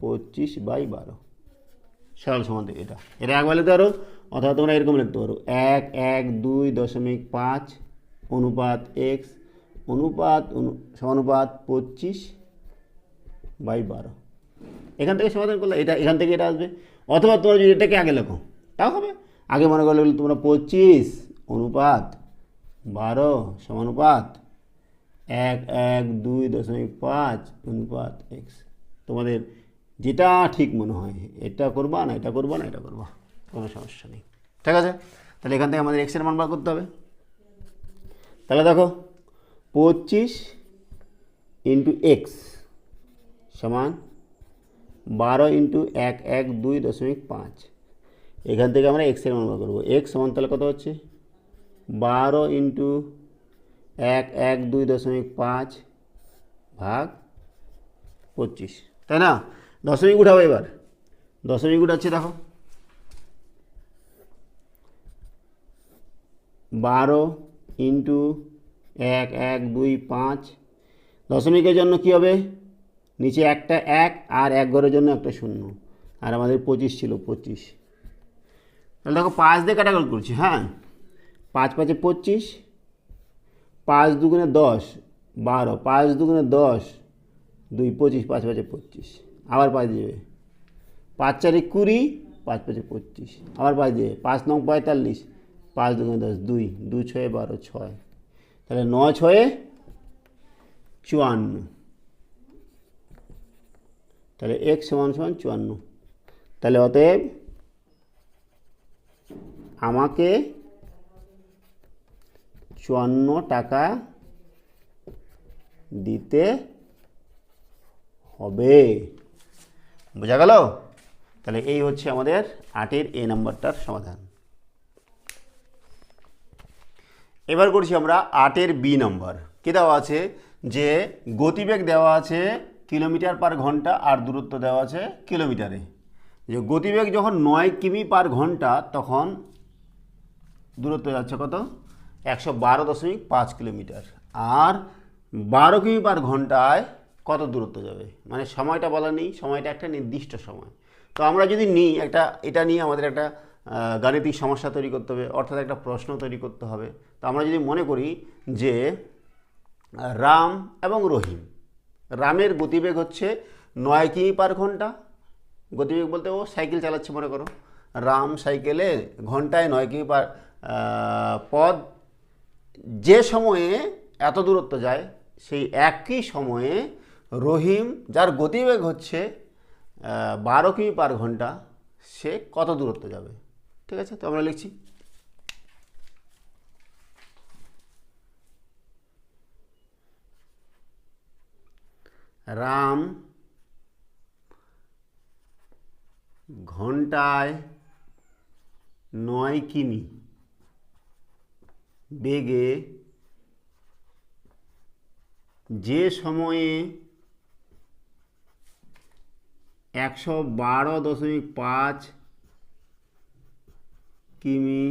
25/12 সরল সমানুপাতি। এটা একবার লিখতে পারো, অথবা তোমরা এরকম লিখতে পারো 112.5 অনুপাত এক্স অনুপাত সমানুপাত 25/12। এখান থেকে সমাধান করলে এটা এখান থেকে এটা আসবে। অথবা তোমরা যদি এটাকে আগে লেখো তাও হবে। আগে মনে করলে তোমরা 25/12 সমানুপাত 112.5 অনুপাত এক্স। তোমাদের যেটা ঠিক মনে হয় এটা করবা, না এটা করবা, না এটা করবা, কোনো সমস্যা নেই। ঠিক আছে, তাহলে এখান থেকে আমাদের এক্সের মান বার করতে হবে। তাহলে দেখো 25 ইন্টু এক্স সমান 12 ইন্টু 112.5। এখান থেকে আমরা এক্সের মান বার করবো। এক্স সমান তাহলে কত হচ্ছে 12 ইন্টু 112.5 ভাগ 25, তাই না? দশমিক উঠাবো, এবার দশমিক উঠাচ্ছি, দেখো 12 ইন্টু 112.5। দশমিকের জন্য কী হবে, নিচে একটা 1 আর 1 ঘরের জন্য একটা 0, আর আমাদের 25 ছিল 25। তাহলে দেখো 5 দিয়ে কাটাকাটি করছি। হ্যাঁ, 5 5 25, 5 দুগুণে 10 12, 5 দুগুণে 10 2 25, 5 5 25, আবার 5 দেবে, 5 4 20, 5 5 25, আবার 5 দেবে, 5 9 45, 5 দুগুণে 10 2 2 6 12 6, তাহলে 9 6 54, তাহলে x সমান সমান 54। তাহলে অতএব আমাকে 54 টাকা দিতে হবে। বোঝা গেল? তাহলে এই হচ্ছে আমাদের 8-এর এ নাম্বারটার সমাধান। এবার করছি আমরা 8-এর বি নাম্বার। কী দেওয়া আছে, যে গতিবেগ দেওয়া আছে কিলোমিটার পার ঘন্টা আর দূরত্ব দেওয়া আছে কিলোমিটারে। যে গতিবেগ যখন 9 কিমি পার ঘন্টা, তখন দূরত্ব যাচ্ছে কত 112.5 কিলোমিটার, আর 12 কিমি পার ঘন্টায় কত দূরত্ব যাবে, মানে সময়টা বলা নেই, সময়টা একটা নির্দিষ্ট সময়। তো আমরা যদি নিই একটা, এটা নিয়ে আমাদের একটা গাণিতিক সমস্যা তৈরি করতে হবে, অর্থাৎ একটা প্রশ্ন তৈরি করতে হবে। তো আমরা যদি মনে করি যে রাম এবং রহিম, রামের গতিবেগ হচ্ছে 9 কিমি পার ঘন্টা, গতিবেগ বলতে ও সাইকেল চালাচ্ছে মনে করো, রাম সাইকেলে ঘন্টায় 9 কিমি পার পথ যে সময়ে এত দূরত্ব যায়, সেই একই সময়ে রহিম, যার গতিবেগ হচ্ছে 12 কিমি পার ঘন্টা, সে কত দূরত্ব যাবে। ঠিক আছে, তো আমরা লিখছি রাম ঘন্টায় 9 কিমি বেগে যে সময়ে 112.5 কিমি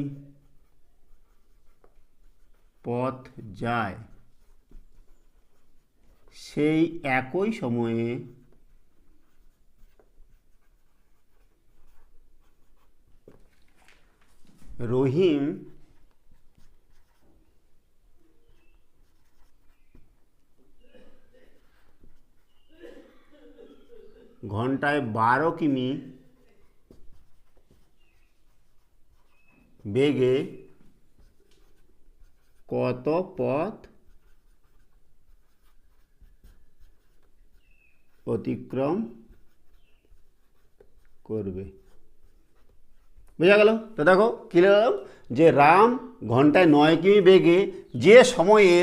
পথ যায়, সেই একই সময়ে রহিম ঘন্টায় 12 কিমি বেগে কত পথ অতিক্রম করবে। বোঝা গেল? তো দেখো কী লিখলাম, যে রাম ঘন্টায় 9 কিমি বেগে যে সময়ে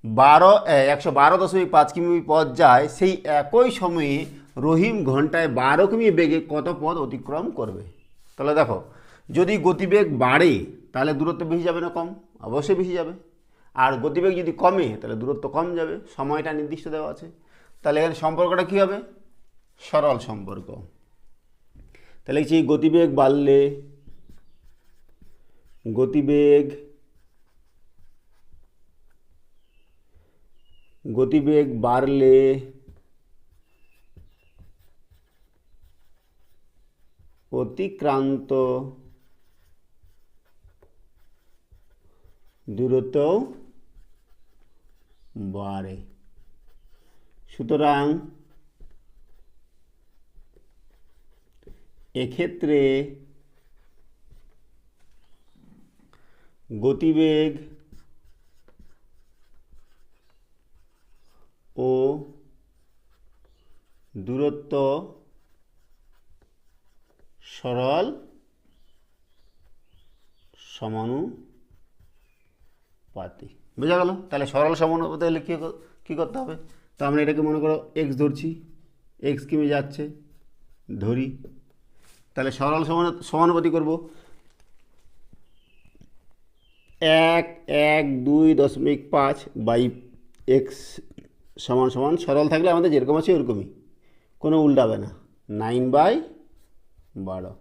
112.5 কিমি পথ যায়, সেই একই সময়ে রহিম ঘন্টায় 12 কিমি বেগে কত পথ অতিক্রম করবে। তাহলে দেখো, যদি গতিবেগ বাড়ে তাহলে দূরত্ব বেশি যাবে না কম? অবশ্যই বেশি যাবে। আর গতিবেগ যদি কমে তাহলে দূরত্ব কম যাবে, সময়টা নির্দিষ্ট দেওয়া আছে। তাহলে এখানে সম্পর্কটা কী হবে, সরল সম্পর্ক। তাহলে কি গতিবেগ বাড়লে গতিবেগ বাড়লে অতিক্রান্ত দূরত্ব বাড়ে। সুতরাং এক্ষেত্রে গতিবেগ ও দূরত্ব সরল সমানুপাতি। বোঝা গেল? তাহলে সরল সমানুপাতি হলে কী করতে হবে? তো আমরা এটাকে মনে করো এক্স ধরছি, এক্স কিমে যাচ্ছে ধরি, তাহলে সরল সমানুপাতি করব 1.1.2.5 বাই এক্স সমান সমান, সরল থাকলে আমাদের যেরকম আছে ওরকমই, কোনো উল্টাবে না, 9/12।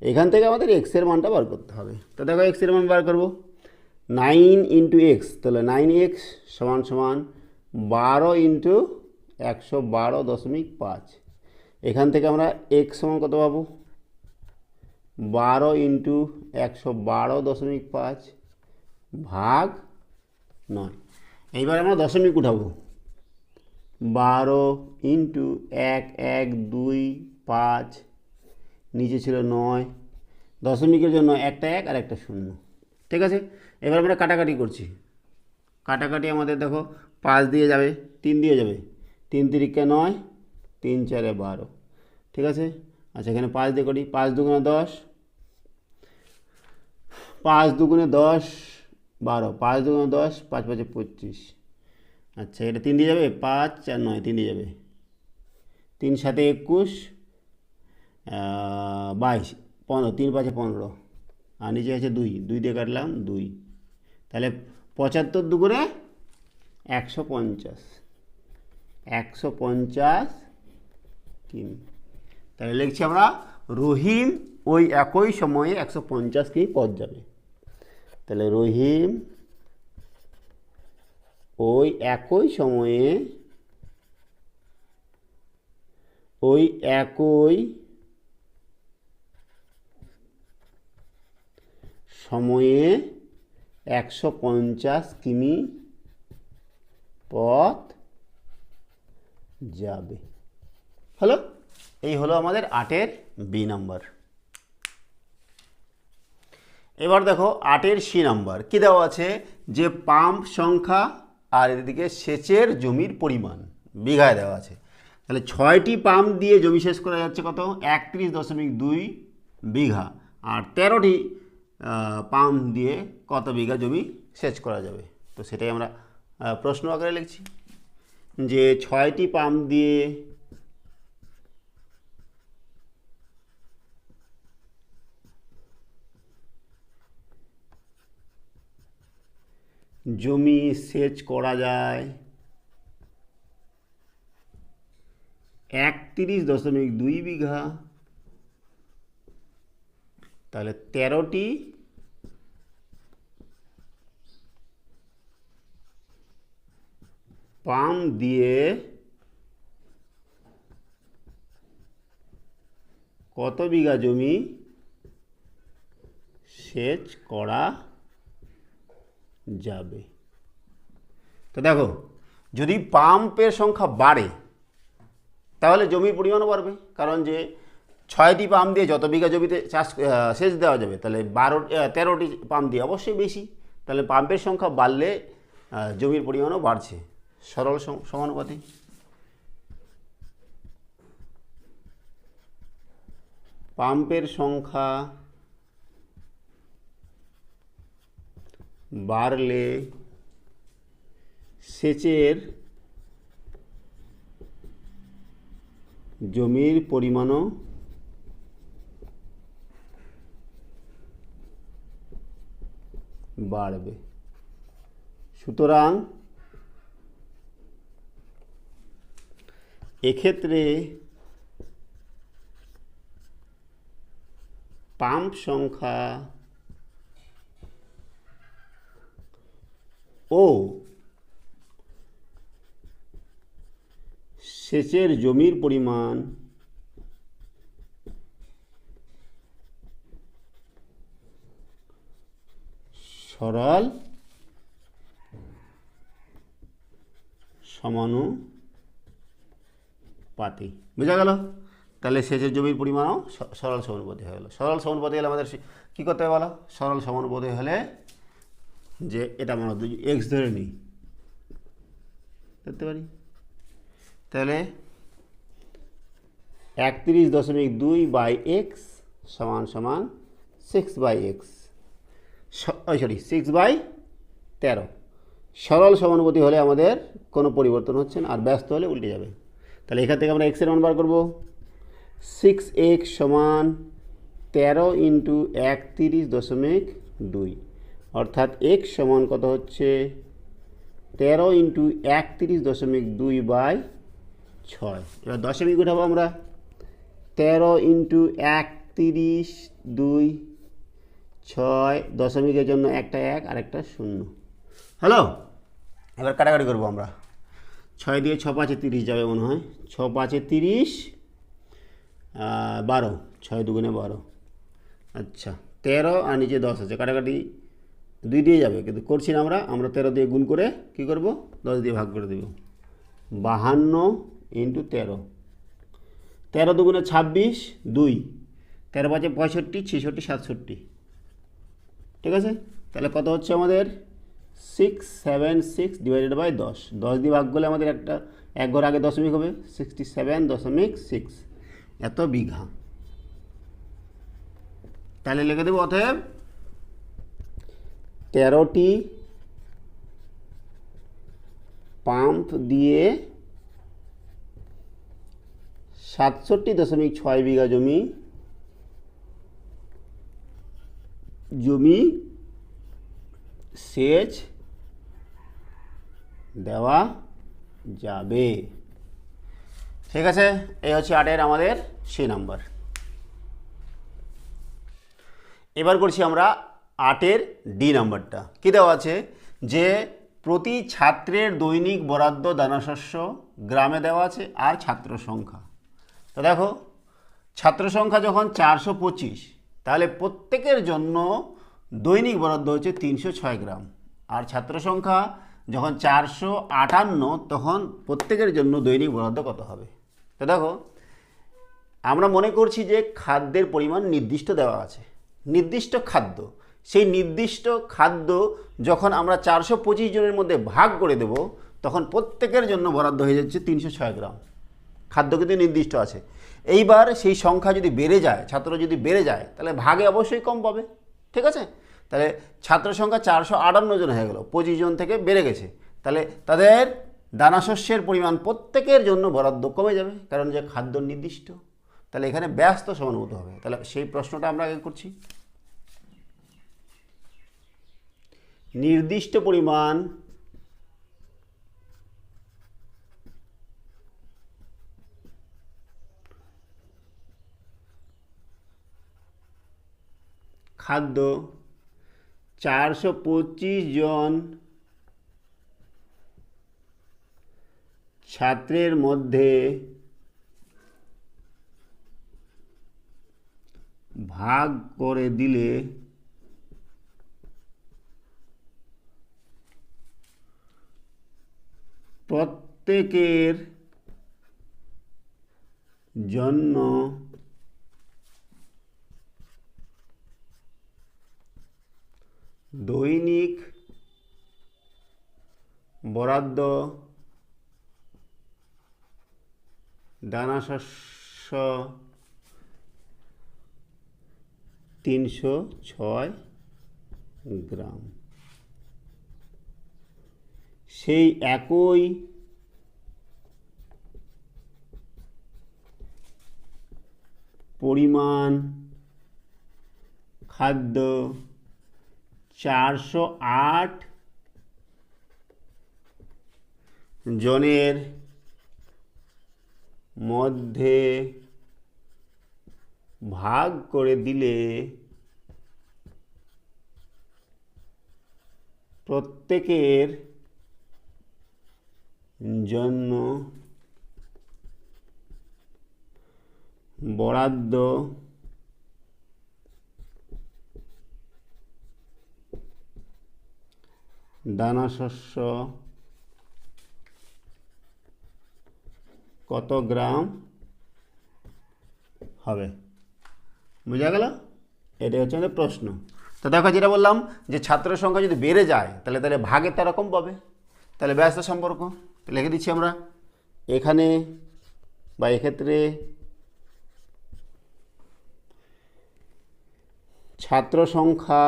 এখান থেকে আমাদের এক্সের মানটা বার করতে হবে। তো দেখো এক্সের মান বার করব, 9 ইন্টু এক্স, তাহলে 9x সমান সমান 12 ইন্টু 112.5। এখান থেকে আমরা এক্স সমান কত পাবো? 12 ইন্টু 112.5 ভাগ 9। এইবার আমরা দশমিক উঠাবো, 12 ইন্টু 1.1.2.5, নিচে ছিল 9, দশমিকের জন্য একটা 1 আর একটা 0। ঠিক আছে, এবার আমরা কাটাকাটি করছি। কাটাকাটি আমাদের দেখো 5 দিয়ে যাবে, 3 দিয়ে যাবে, 3 তিরিকা 9, 3 4 12। ঠিক আছে, আচ্ছা এখানে 5 দিয়ে করি, 5 দুগুণে 10, 5 দুগুণে 10 12, 5 দুগুণে 10, 5 5 25। আচ্ছা এটা 3 দিয়ে যাবে, 5 4 9, 3 দিয়ে যাবে, 3 7 21, 22 15, 3 5 15, আর নিচে আছে 2, 2 দিয়ে কাটলাম 2, তাহলে 75 দুগুণে 150, 150 কিমি। তাহলে লিখছি আমরা রহিম ওই একই সময়ে 150 কিমি পথ যাবে। তাহলে রহিম ওই একই সময়ে ওই একই সময়ে 150 কিমি পথ যাবে। হলো, এই হলো আমাদের 8-এর বি নাম্বার। এবার দেখো 8-এর সি নাম্বার কি দেওয়া আছে, যে পাম্প সংখ্যা আর এদিকে সেচের জমির পরিমাণ বিঘায় দেওয়া আছে। তাহলে 6টি পাম্প দিয়ে জমি সেচ করা যাচ্ছে কত? 31.2 বিঘা, আর 13টি পাম্প দিয়ে কত বিঘা জমি সেচ করা যাবে? তো সেটাই আমরা প্রশ্ন আকারে লিখছি, যে 6টি পাম্প দিয়ে জমি সেচ করা যায় 31.2 বিঘা, তাহলে 13টি পাম্প দিয়ে কত বিঘা জমি সেচ করা যাবে? তো দেখো যদি পাম্পের সংখ্যা বাড়ে তাহলে জমির পরিমাণও বাড়বে, কারণ যে 6টি পাম্প দিয়ে যত বিঘা জমিতে সেচ দেওয়া যাবে, তাহলে 13টি পাম্প দিয়ে অবশ্যই বেশি, তাহলে পাম্পের সংখ্যা বাড়লে জমির পরিমাণও বাড়ছে। সরল সমানুপাতি। পাম্পের সংখ্যা বাড়লে সেচের জমির পরিমাণও বাড়বে। সুতরাং এক্ষেত্রে পাম্প সংখ্যা ও সেচের জমির পরিমাণ সরল সমানুপাতি। বোঝা গেল? তাহলে সেচের জমির পরিমাণও সরল সমানুপাতি হয়ে গেল। সরল সমানুপাতি হলে আমাদের কী করতে হবে বলো? সরল সমানুপাতি হলে যে এটা আমরা এক্স ধরে নিই, ধরতে পারি, তাহলে 31.2 বাই এক্স সমান সমান 6/x। সরি 6/13। সরল সমানুপাতি হলে আমাদের কোনো পরিবর্তন হচ্ছে না, আর ব্যস্ত হলে উল্টে যাবে। তাহলে এখান থেকে আমরা এক্সের মান বার করব। 6x সমান 13 ইন্টু 31.2, অর্থাৎ x সমান কত হচ্ছে 13 ইন্টু 31.2/6। এবার দশমিক উঠাবো আমরা। 13 ইন্টু 31/2, 6, দশমিকের জন্য একটা 1 আর একটা 0। হ্যালো, এবার কাটাকাটি করবো আমরা। 6 দিয়ে 6 5 30 যাবে মনে হয়। 6 5 30, 12, 6 দুগুণে 12। আচ্ছা, 13 আর নিচে 10 আছে, কাটাকাটি 2 দিয়ে যাবে, কিন্তু করছি না আমরা 13 দিয়ে গুণ করে কী করব, 10 দিয়ে ভাগ করে দেব। 52 ইন্টু 13, 13 দুগুণে 26, 2, 13 5 65, 66, 67। ঠিক আছে, তাহলে কত হচ্ছে আমাদের 676 ডিভাইডেড বাই 10। 10 দিয়ে ভাগ করলে আমাদের একটা এক ঘর আগে দশমিক হবে, 67.6 এত বিঘা। তাহলে লিখে দেবো অতএব 13টি পাম্প দিয়ে 67.6 বিঘা জমি সেচ দেওয়া যাবে। ঠিক আছে, এই হচ্ছে 8-এর আমাদের সি নাম্বার। এবার করছি আমরা 8-এর ডি নাম্বারটা। কী দেওয়া আছে যে প্রতি ছাত্রের দৈনিক বরাদ্দ দানাশস্য গ্রামে দেওয়া আছে আর ছাত্র সংখ্যা। তো দেখো, ছাত্র সংখ্যা যখন 425, তাহলে প্রত্যেকের জন্য দৈনিক বরাদ্দ হচ্ছে 306 গ্রাম, আর ছাত্র সংখ্যা যখন 458, তখন প্রত্যেকের জন্য দৈনিক বরাদ্দ কত হবে। তো দেখো, আমরা মনে করছি যে খাদ্যের পরিমাণ নির্দিষ্ট দেওয়া আছে, নির্দিষ্ট খাদ্য, সেই নির্দিষ্ট খাদ্য যখন আমরা 425 জনের মধ্যে ভাগ করে দেব, তখন প্রত্যেকের জন্য বরাদ্দ হয়ে যাচ্ছে 306 গ্রাম। খাদ্য কিন্তু নির্দিষ্ট আছে। এইবার সেই সংখ্যা যদি বেড়ে যায়, ছাত্র যদি বেড়ে যায়, তাহলে ভাগে অবশ্যই কম পাবে। ঠিক আছে, তাহলে ছাত্র সংখ্যা 458 জন হয়ে গেল, 25 জন থেকে বেড়ে গেছে, তাহলে তাদের দানাশস্যের পরিমাণ প্রত্যেকের জন্য বরাদ্দ কমে যাবে, কারণ যে খাদ্য নির্দিষ্ট। তাহলে এখানে ব্যস্ত সমানুপাত হবে। তাহলে সেই প্রশ্নটা আমরা আগে করছি। নির্দিষ্ট পরিমাণ খাদ্য 425 জন ছাত্রের মধ্যে ভাগ করে দিলে প্রত্যেকের জন্য দৈনিক বরাদ্দ দানাশস্য 306 গ্রাম। সেই একই পরিমাণ খাদ্য 408 জনের মধ্যে ভাগ করে দিলে প্রত্যেকের জন্য বরাদ্দ দানাশস্য কত গ্রাম হবে। বোঝা গেল? এটাই হচ্ছে আমাদের প্রশ্ন। তো দেখো, যেটা বললাম যে ছাত্র সংখ্যা যদি বেড়ে যায়, তাহলে ভাগে তারা কম পাবে। তাহলে ব্যস্ত সম্পর্ক লিখে দিচ্ছি আমরা এখানে, বা এক্ষেত্রে ছাত্র সংখ্যা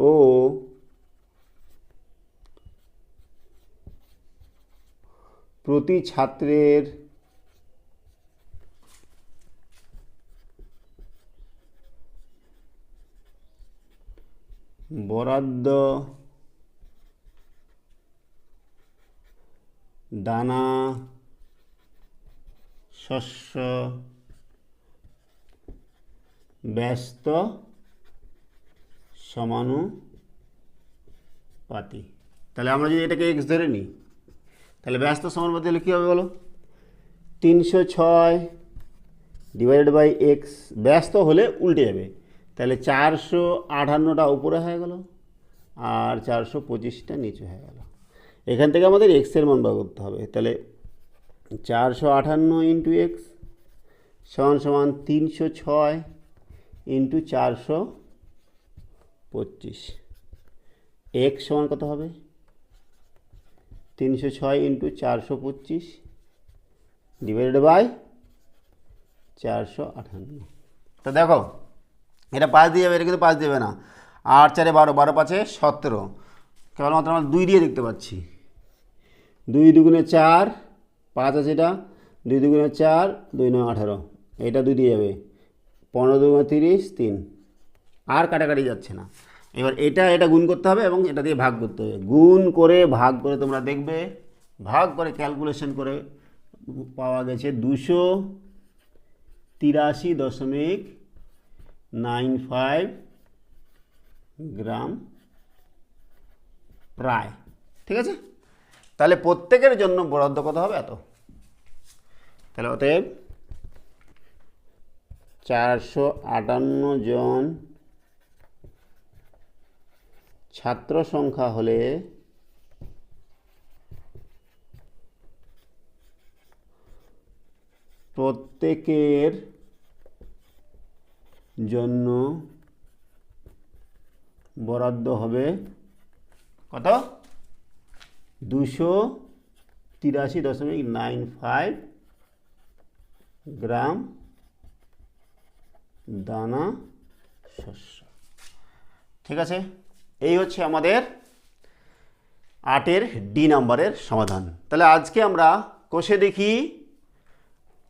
ও প্রতি ছাত্রের বরাদ্দ দানা শস্য ব্যস্ত সমানুপাতি। তাহলে আমরা যদি এটাকে এক্স ধরে নিই তাহলে ব্যস্ত সমানুপাতি হলে কী হবে বলো? 306 ডিভাইডেড বাই এক্স। ব্যস্ত হলে উল্টে যাবে, তাহলে 458টা উপরে হয়ে গেল আর 425টা নিচে হয়ে গেল। এখান থেকে আমাদের এক্সের মান বার করতে হবে। তাহলে 458 ইন্টু এক্স সমান সমান 306 ইন্টু 425। এক্স সমান কত হবে? 306 ইন্টু 425 ডিভাইডেড বাই 458। তো দেখো এটা 5 দিয়ে যাবে, এটা কিন্তু 5 দেবে না। 8 4 12, 12 5 17। কেবলমাত্র আমরা 2 দিয়ে দেখতে পাচ্ছি। 2 দুগুণে 4, 5 আছে এটা, 2 দুগুণে 4, 2 9 18, এটা 2 দিয়ে যাবে। 15 দুগুণে 30, 3। আর কাটাকাটি যাচ্ছে না। এবার এটা গুণ করতে হবে এবং এটা দিয়ে ভাগ করতে হবে। গুণ করে ভাগ করে তোমরা দেখবে, ভাগ করে ক্যালকুলেশন করে পাওয়া গেছে 283.95 গ্রাম প্রায়। ঠিক আছে, তাহলে প্রত্যেকের জন্য বরাদ্দ কত হবে? এত। তাহলে অতএব 458 জন ছাত্র সংখ্যা হলে প্রত্যেকের জন্য বরাদ্দ হবে কত? 283.95 গ্রাম দানা শস্য। ঠিক আছে, এই হচ্ছে আমাদের 8-এর ডি নাম্বারের সমাধান। তাহলে আজকে আমরা কষে দেখি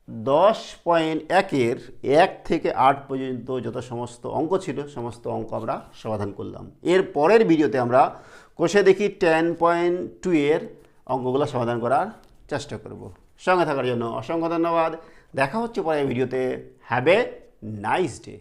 10.1-এর 1 থেকে 8 পর্যন্ত যত সমস্ত অঙ্ক ছিল সমস্ত অঙ্ক আমরা সমাধান করলাম। এর পরের ভিডিওতে আমরা কষে দেখি 10.2-এর অঙ্কগুলো সমাধান করার চেষ্টা করব। সঙ্গে থাকার জন্য অসংখ্য ধন্যবাদ। দেখা হচ্ছে পরের ভিডিওতে। Have a nice day.